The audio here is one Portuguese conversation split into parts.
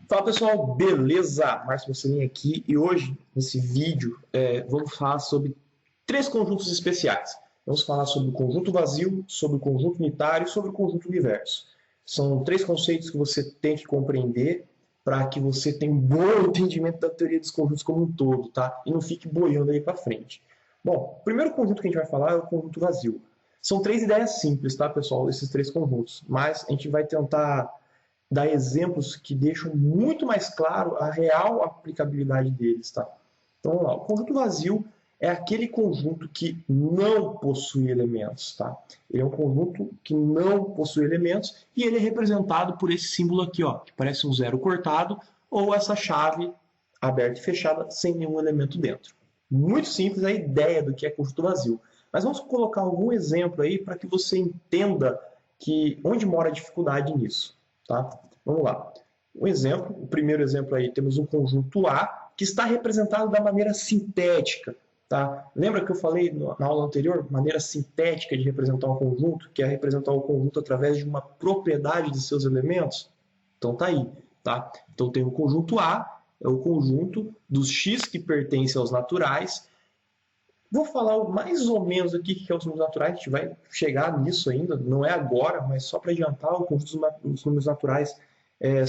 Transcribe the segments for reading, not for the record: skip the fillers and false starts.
Fala pessoal, beleza? Márcio Mussolini aqui e hoje, nesse vídeo, vamos falar sobre três conjuntos especiais. Vamos falar sobre o conjunto vazio, sobre o conjunto unitário e sobre o conjunto universo. São três conceitos que você tem que compreender para que você tenha um bom entendimento da teoria dos conjuntos como um todo, tá? E não fique boiando aí para frente. Bom, o primeiro conjunto que a gente vai falar é o conjunto vazio. São três ideias simples, tá, pessoal? Esses três conjuntos. Mas a gente vai tentar dar exemplos que deixam muito mais claro a real aplicabilidade deles, tá? Então, vamos lá. O conjunto vazio é aquele conjunto que não possui elementos, tá? Ele é um conjunto que não possui elementos e ele é representado por esse símbolo aqui, ó, que parece um zero cortado ou essa chave aberta e fechada sem nenhum elemento dentro. Muito simples a ideia do que é conjunto vazio. Mas vamos colocar algum exemplo aí para que você entenda onde mora a dificuldade nisso. Tá? Vamos lá. O primeiro exemplo aí, temos um conjunto A que está representado da maneira sintética. Tá? Lembra que eu falei na aula anterior, maneira sintética de representar um conjunto, que é representar o conjunto através de uma propriedade de seus elementos? Então tá aí. Tá? Então tem o conjunto A, é o conjunto dos x que pertencem aos naturais. Vou falar mais ou menos aqui o que é os números naturais, a gente vai chegar nisso ainda, não é agora, mas só para adiantar, o conjunto dos números naturais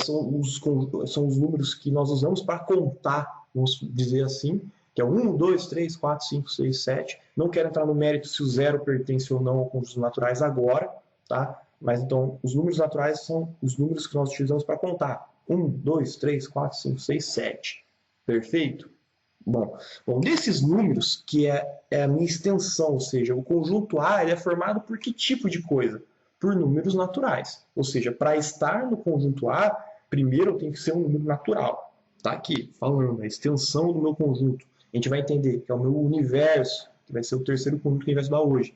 são os números que nós usamos para contar, vamos dizer assim, que é 1, 2, 3, 4, 5, 6, 7. Não quero entrar no mérito se o zero pertence ou não ao conjunto dos naturais agora, tá? Mas então, os números naturais são os números que nós utilizamos para contar. 1, 2, 3, 4, 5, 6, 7. Perfeito? Bom, desses números, que é a minha extensão, ou seja, o conjunto A ele é formado por que tipo de coisa? Por números naturais. Ou seja, para estar no conjunto A, primeiro eu tenho que ser um número natural. Está aqui, falando, a extensão do meu conjunto. A gente vai entender que é o meu universo, que vai ser o terceiro conjunto que a gente vai estudar hoje.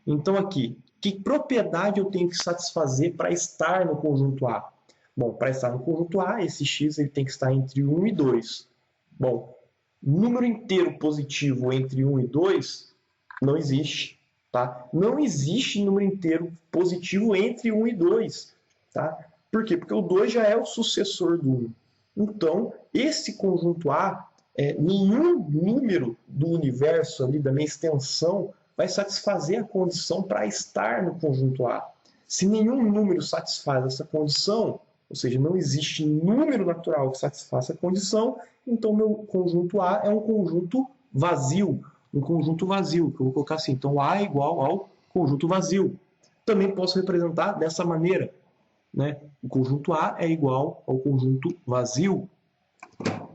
Então aqui, que propriedade eu tenho que satisfazer para estar no conjunto A? Bom, para estar no conjunto A, esse x ele tem que estar entre 1 e 2. Bom, número inteiro positivo entre 1 e 2 não existe. Tá? Não existe número inteiro positivo entre 1 e 2. Tá? Por quê? Porque o 2 já é o sucessor do 1. Então, esse conjunto A, nenhum número do universo, ali, da minha extensão, vai satisfazer a condição para estar no conjunto A. Se nenhum número satisfaz essa condição, ou seja, não existe número natural que satisfaça a condição, então meu conjunto A é um conjunto vazio. Um conjunto vazio, que eu vou colocar assim. Então A é igual ao conjunto vazio. Também posso representar dessa maneira. Né? O conjunto A é igual ao conjunto vazio.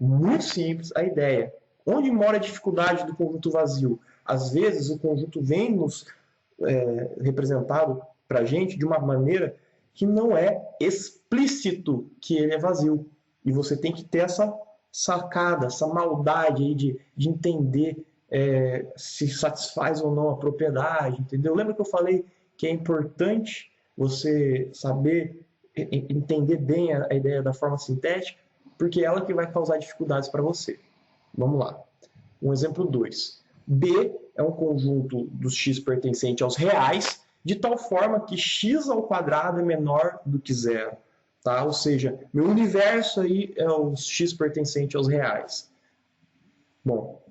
Muito simples a ideia. Onde mora a dificuldade do conjunto vazio? Às vezes o conjunto vem nos representado para a gente de uma maneira que não é explícito que ele é vazio. E você tem que ter essa sacada, essa maldade aí de entender se satisfaz ou não a propriedade, entendeu? Lembra que eu falei que é importante você saber entender bem a ideia da forma sintética, porque é ela que vai causar dificuldades para você. Vamos lá. Um exemplo 2. B é um conjunto dos x pertencente aos reais, de tal forma que x ao quadrado é menor do que zero. Tá? Ou seja, meu universo aí é o x pertencente aos reais. Bom,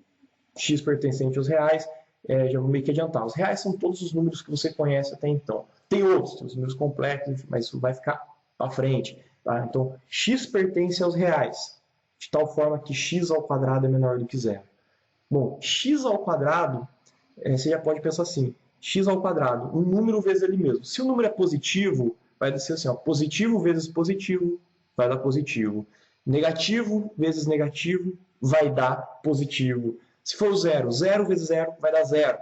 x pertencente aos reais, já vou meio que adiantar. Os reais são todos os números que você conhece até então. Tem outros, tem os números complexos, mas isso vai ficar para frente. Tá? Então, x pertence aos reais, de tal forma que x ao quadrado é menor do que zero. Bom, x ao quadrado, você já pode pensar assim, x ao quadrado, um número vezes ele mesmo. Se o número é positivo, vai ser assim, ó, positivo vezes positivo vai dar positivo. Negativo vezes negativo vai dar positivo. Se for zero, zero vezes zero vai dar zero.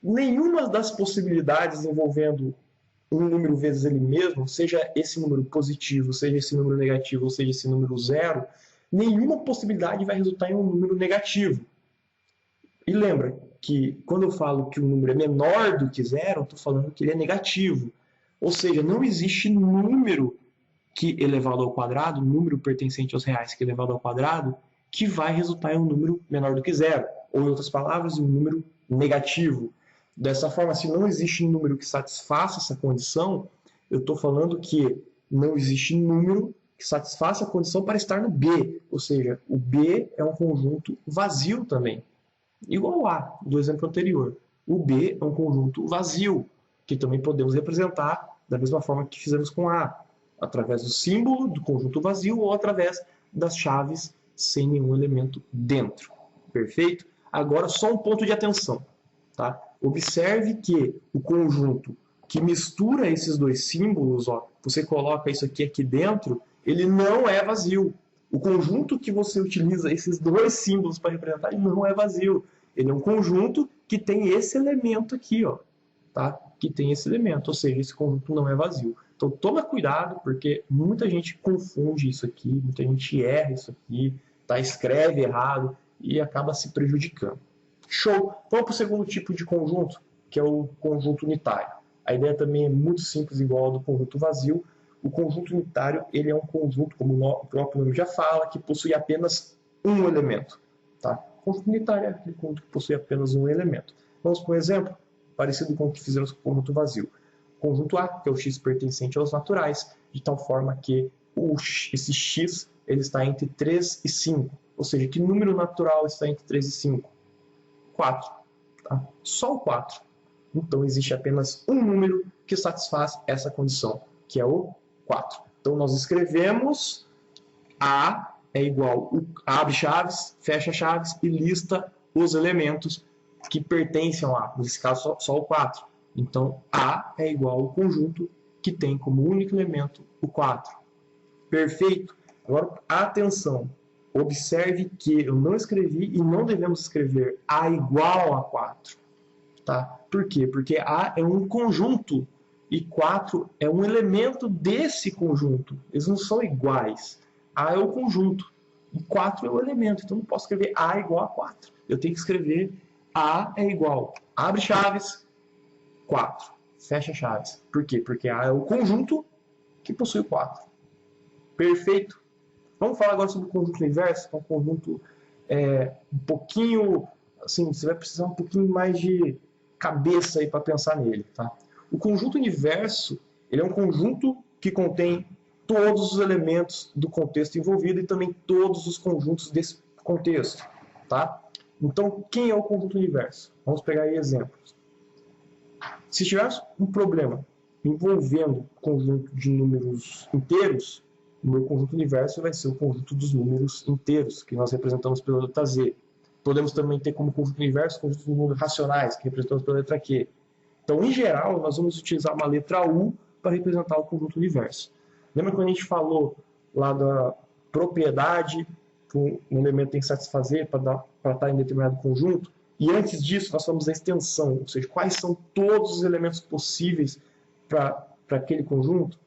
Nenhuma das possibilidades envolvendo um número vezes ele mesmo, seja esse número positivo, seja esse número negativo, ou seja esse número zero, nenhuma possibilidade vai resultar em um número negativo. E lembra que quando eu falo que o número é menor do que zero, eu estou falando que ele é negativo. Ou seja, não existe número que elevado ao quadrado, número pertencente aos reais que elevado ao quadrado, que vai resultar em um número menor do que zero. Ou, em outras palavras, um número negativo. Dessa forma, se não existe número que satisfaça essa condição, eu estou falando que não existe número que satisfaça a condição para estar no B, ou seja, o B é um conjunto vazio também, igual ao A do exemplo anterior. O B é um conjunto vazio, que também podemos representar da mesma forma que fizemos com A, através do símbolo do conjunto vazio ou através das chaves sem nenhum elemento dentro. Perfeito? Agora, só um ponto de atenção. Tá? Observe que o conjunto que mistura esses dois símbolos, ó, você coloca isso aqui dentro, ele não é vazio. O conjunto que você utiliza esses dois símbolos para representar, ele não é vazio. Ele é um conjunto que tem esse elemento aqui, ó, tá? Que tem esse elemento, ou seja, esse conjunto não é vazio. Então toma cuidado, porque muita gente confunde isso aqui, muita gente erra isso aqui, tá? Escreve errado e acaba se prejudicando. Show! Vamos para o segundo tipo de conjunto, que é o conjunto unitário. A ideia também é muito simples, igual ao do conjunto vazio. O conjunto unitário ele é um conjunto, como o próprio nome já fala, que possui apenas um elemento. Tá? O conjunto unitário é aquele conjunto que possui apenas um elemento. Vamos para um exemplo parecido com o que fizemos com o conjunto vazio. O conjunto A, que é o x pertencente aos naturais, de tal forma que esse x ele está entre 3 e 5. Ou seja, que número natural está entre 3 e 5? 4. Tá? Só o 4. Então, existe apenas um número que satisfaz essa condição, que é o 4. Então, nós escrevemos A é igual, abre chaves, fecha chaves e lista os elementos que pertencem a A. Nesse caso, só o 4. Então, A é igual ao conjunto que tem como único elemento o 4. Perfeito? Agora, atenção. Observe que eu não escrevi e não devemos escrever A igual a 4. Tá? Por quê? Porque A é um conjunto e 4 é um elemento desse conjunto. Eles não são iguais. A é o conjunto e 4 é o elemento. Então, não posso escrever A igual a 4. Eu tenho que escrever A é igual, abre chaves, 4, fecha chaves. Por quê? Porque A é o conjunto que possui 4. Perfeito? Vamos falar agora sobre o conjunto inverso, que é um conjunto um pouquinho, assim, você vai precisar um pouquinho mais de cabeça aí para pensar nele, tá? O conjunto inverso, ele é um conjunto que contém todos os elementos do contexto envolvido e também todos os conjuntos desse contexto, tá? Então, quem é o conjunto inverso? Vamos pegar aí exemplos. Se tivermos um problema envolvendo conjunto de números inteiros, o meu conjunto inverso vai ser o conjunto dos números inteiros, que nós representamos pela letra Z. Podemos também ter como conjunto inverso o conjunto dos números racionais, que representamos pela letra Q. Então, em geral, nós vamos utilizar uma letra U para representar o conjunto inverso. Lembra quando a gente falou lá da propriedade que um elemento tem que satisfazer para estar em determinado conjunto? E antes disso, nós falamos da extensão, ou seja, quais são todos os elementos possíveis para aquele conjunto?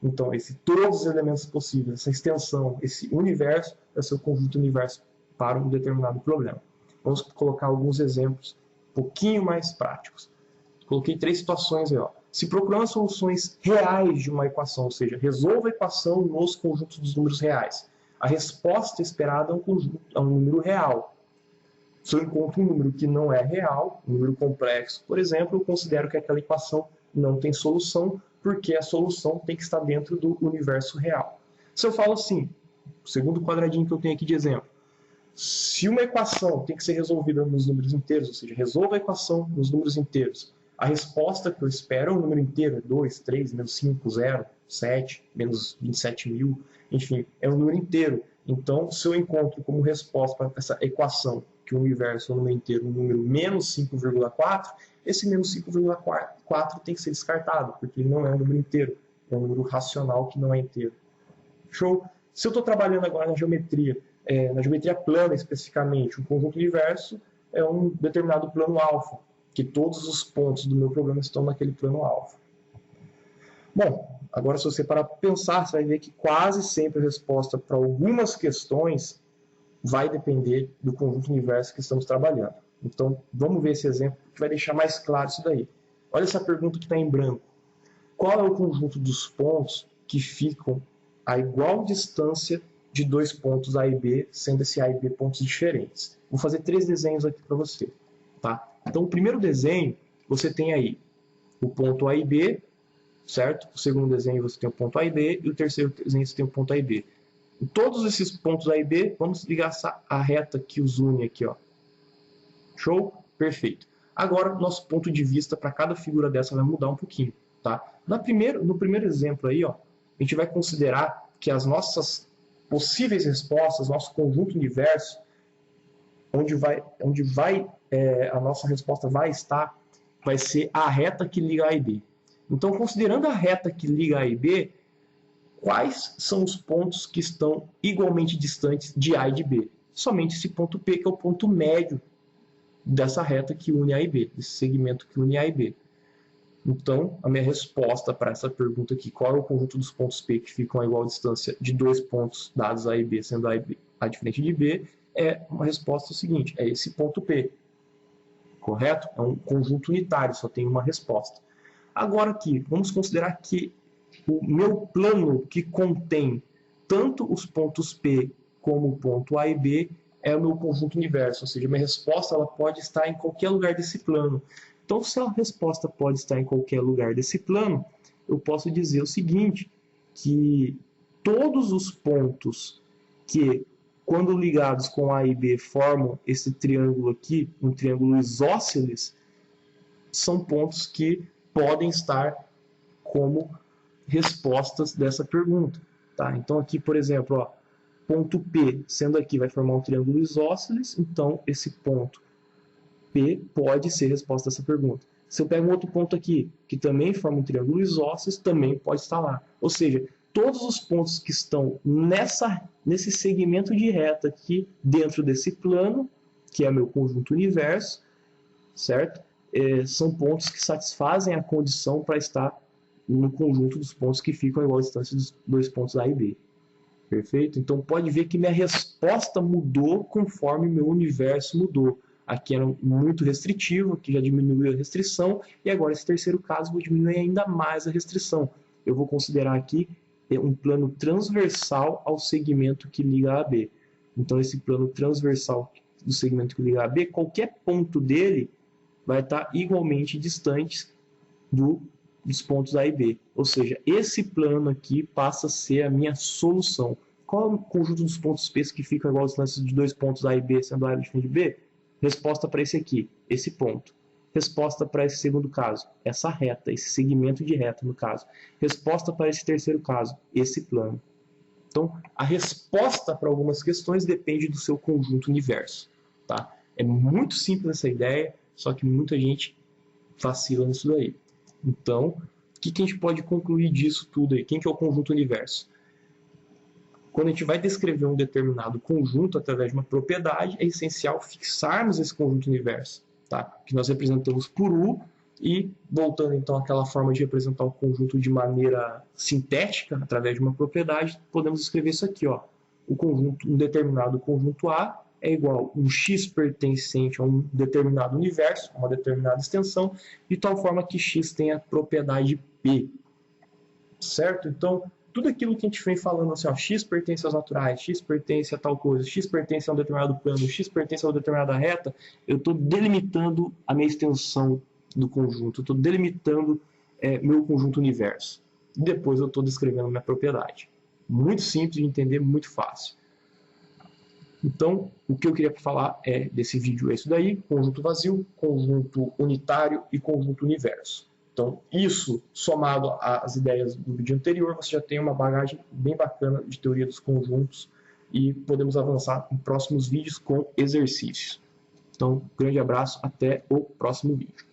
Então, todos os elementos possíveis, essa extensão, esse universo, vai ser o conjunto universo para um determinado problema. Vamos colocar alguns exemplos um pouquinho mais práticos. Coloquei 3 situações aí. Ó. Se procuramos soluções reais de uma equação, ou seja, resolva a equação nos conjuntos dos números reais, a resposta esperada é um número real. Se eu encontro um número que não é real, um número complexo, por exemplo, eu considero que aquela equação não tem solução, porque a solução tem que estar dentro do universo real. Se eu falo assim, o segundo quadradinho que eu tenho aqui de exemplo, se uma equação tem que ser resolvida nos números inteiros, ou seja, resolva a equação nos números inteiros, a resposta que eu espero é um número inteiro, 2, 3, menos 5, 0, 7, menos 27 mil, enfim, é um número inteiro. Então, se eu encontro como resposta para essa equação que o universo é um número inteiro, um número menos 5,4, esse menos 5,4 tem que ser descartado, porque ele não é um número inteiro, é um número racional que não é inteiro. Show? Se eu estou trabalhando agora na geometria plana especificamente, um conjunto universo é um determinado plano alfa, que todos os pontos do meu problema estão naquele plano alfa. Bom, agora se você parar para pensar, você vai ver que quase sempre a resposta para algumas questões vai depender do conjunto universo que estamos trabalhando. Então, vamos ver esse exemplo que vai deixar mais claro isso daí. Olha essa pergunta que está em branco. Qual é o conjunto dos pontos que ficam a igual distância de 2 pontos A e B, sendo esse A e B pontos diferentes? Vou fazer 3 desenhos aqui para você. Tá? Então, o primeiro desenho, você tem aí o ponto A e B, certo? O segundo desenho você tem o ponto A e B, e o terceiro desenho você tem o ponto A e B. Em todos esses pontos A e B, vamos ligar a reta que os une aqui, ó. Show? Perfeito. Agora, nosso ponto de vista para cada figura dessa vai mudar um pouquinho, tá? No primeiro exemplo aí, ó, a gente vai considerar que as nossas possíveis respostas, nosso conjunto universo, onde a nossa resposta vai estar, vai ser a reta que liga A e B. Então, considerando a reta que liga A e B, quais são os pontos que estão igualmente distantes de A e de B? Somente esse ponto P, que é o ponto médio dessa reta que une A e B, desse segmento que une A e B. Então, a minha resposta para essa pergunta aqui, qual é o conjunto dos pontos P que ficam a igual distância de dois pontos dados A e B, sendo A diferente de B, é uma resposta seguinte, é esse ponto P. Correto? É um conjunto unitário, só tem uma resposta. Agora aqui, vamos considerar que o meu plano que contém tanto os pontos P como o ponto A e B é o meu conjunto universo, ou seja, minha resposta ela pode estar em qualquer lugar desse plano. Então, se a resposta pode estar em qualquer lugar desse plano, eu posso dizer o seguinte, que todos os pontos que, quando ligados com A e B, formam esse triângulo aqui, um triângulo isósceles, são pontos que podem estar como respostas dessa pergunta. Tá? Então, aqui, por exemplo, ó, ponto P, sendo aqui, vai formar um triângulo isósceles, então esse ponto P pode ser resposta dessa pergunta. Se eu pego um outro ponto aqui, que também forma um triângulo isósceles, também pode estar lá. Ou seja, todos os pontos que estão nesse segmento de reta aqui, dentro desse plano, que é meu conjunto universo, certo? São pontos que satisfazem a condição para estar no conjunto dos pontos que ficam a igual distância dos dois pontos A e B. Perfeito? Então pode ver que minha resposta mudou conforme meu universo mudou. Aqui era muito restritivo, aqui já diminuiu a restrição, e agora esse terceiro caso vou diminuir ainda mais a restrição. Eu vou considerar aqui um plano transversal ao segmento que liga A a B. Então esse plano transversal do segmento que liga A a B, qualquer ponto dele vai estar igualmente distante dos pontos A e B. Ou seja, esse plano aqui passa a ser a minha solução. Qual é o conjunto dos pontos P que ficam igual a distância de dois pontos A e B, sendo A diferente de B? Resposta para esse aqui, esse ponto. Resposta para esse segundo caso, essa reta, esse segmento de reta no caso. Resposta para esse terceiro caso, esse plano. Então, a resposta para algumas questões depende do seu conjunto universo. Tá? É muito simples essa ideia, só que muita gente vacila nisso daí. Então, o que a gente pode concluir disso tudo aí? Quem que é o conjunto universo? Quando a gente vai descrever um determinado conjunto através de uma propriedade, é essencial fixarmos esse conjunto universo, tá? Que nós representamos por U, e voltando então àquela forma de representar o conjunto de maneira sintética, através de uma propriedade, podemos escrever isso aqui, ó. Um determinado conjunto A é igual a um x pertencente a um determinado universo, uma determinada extensão, de tal forma que x tem a propriedade P. Certo? Então, tudo aquilo que a gente vem falando assim, ó, x pertence aos naturais, x pertence a tal coisa, x pertence a um determinado plano, x pertence a uma determinada reta, eu estou delimitando a minha extensão do conjunto, eu estou delimitando meu conjunto universo. E depois eu estou descrevendo minha propriedade. Muito simples de entender, muito fácil. Então, o que eu queria falar desse vídeo é isso daí, conjunto vazio, conjunto unitário e conjunto universo. Então, isso, somado às ideias do vídeo anterior, você já tem uma bagagem bem bacana de teoria dos conjuntos e podemos avançar em próximos vídeos com exercícios. Então, grande abraço, até o próximo vídeo.